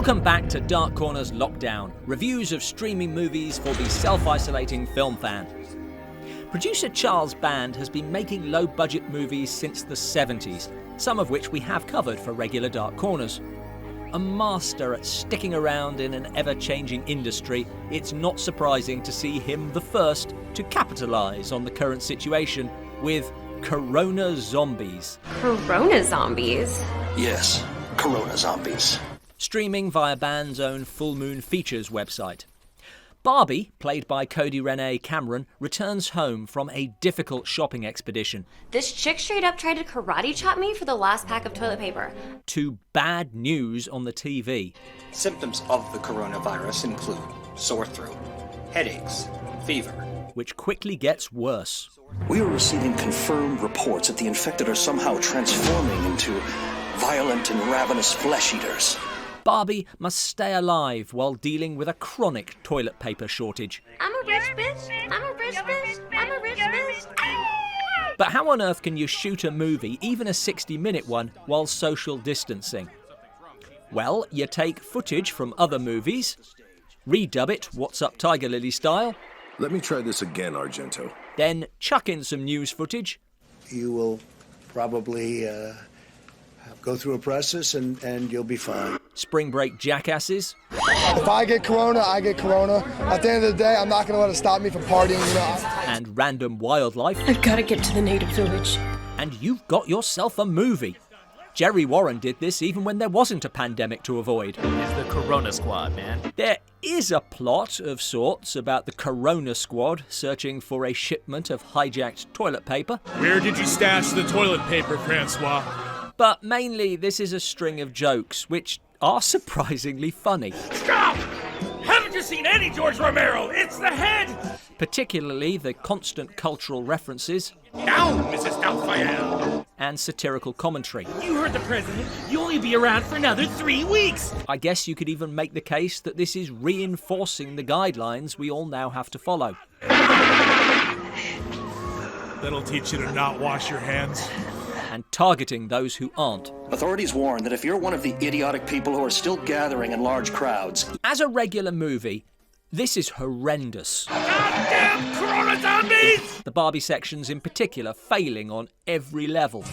Welcome back to Dark Corner's Lockdown, reviews of streaming movies for the self-isolating film fan. Producer Charles Band has been making low-budget movies since the 70s, some of which we have covered for regular Dark Corners. A master at sticking around in an ever-changing industry, it's not surprising to see him the first to capitalise on the current situation with Corona Zombies. Corona Zombies? Yes, Corona Zombies. Streaming via Band's own Full Moon Features website. Barbie, played by Cody Renee Cameron, returns home from a difficult shopping expedition. This chick straight up tried to karate chop me for the last pack of toilet paper. To bad news on the TV. Symptoms of the coronavirus include sore throat, headaches, fever. Which quickly gets worse. We are receiving confirmed reports that the infected are somehow transforming into violent and ravenous flesh eaters. Barbie must stay alive while dealing with a chronic toilet paper shortage. I'm a rich bitch. I'm a rich bitch. I'm a rich bitch. But how on earth can you shoot a movie, even a 60-minute one, while social distancing? Well, you take footage from other movies, redub it What's Up Tiger Lily style. Let me try this again, Argento. Then chuck in some news footage. You will probably go through a process and you'll be fine. Spring break jackasses. If I get corona, I get corona. At the end of the day, I'm not going to let it stop me from partying, you know. And random wildlife. I've got to get to the native village. And you've got yourself a movie. Jerry Warren did this even when there wasn't a pandemic to avoid. It's the Corona Squad, man. There is a plot of sorts about the Corona Squad searching for a shipment of hijacked toilet paper. Where did you stash the toilet paper, Francois? But mainly this is a string of jokes, which are surprisingly funny. Stop! Haven't you seen any George Romero? It's the head! Particularly the constant cultural references. Down, Mrs. Doubtfire! And satirical commentary. You heard the president. You'll only be around for another 3 weeks. I guess you could even make the case that this is reinforcing the guidelines we all now have to follow. That'll teach you to not wash your hands. And targeting those who aren't. Authorities warn that if you're one of the idiotic people who are still gathering in large crowds... As a regular movie, this is horrendous. Goddamn Corona Zombies! The Barbie sections in particular failing on every level.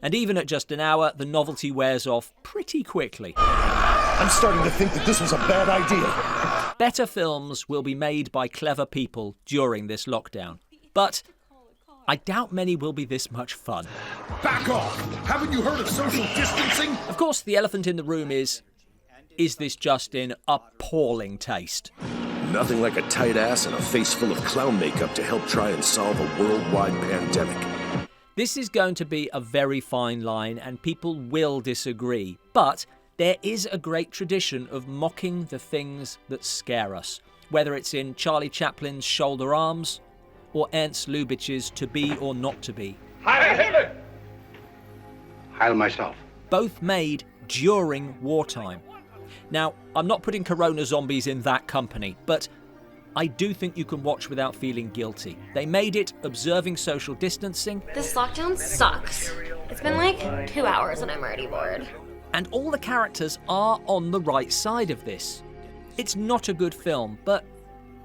And even at just an hour, the novelty wears off pretty quickly. I'm starting to think that this was a bad idea. Better films will be made by clever people during this lockdown. But I doubt many will be this much fun. Back off! Haven't you heard of social distancing? Of course, the elephant in the room is this just in appalling taste? Nothing like a tight ass and a face full of clown makeup to help try and solve a worldwide pandemic. This is going to be a very fine line and people will disagree, but there is a great tradition of mocking the things that scare us, whether it's in Charlie Chaplin's Shoulder Arms or Ernst Lubitsch's To Be or Not to Be. Heil Hitler! Heil myself. Both made during wartime. Now, I'm not putting Corona Zombies in that company, but I do think you can watch without feeling guilty. They made it observing social distancing. This lockdown sucks. It's been like 2 hours and I'm already bored. And all the characters are on the right side of this. It's not a good film, but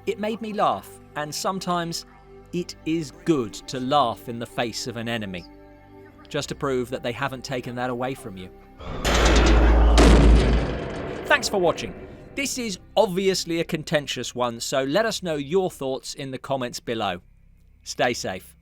it made me laugh, and sometimes it is good to laugh in the face of an enemy, just to prove that they haven't taken that away from you. Thanks for watching. This is obviously a contentious one, so let us know your thoughts in the comments below. Stay safe.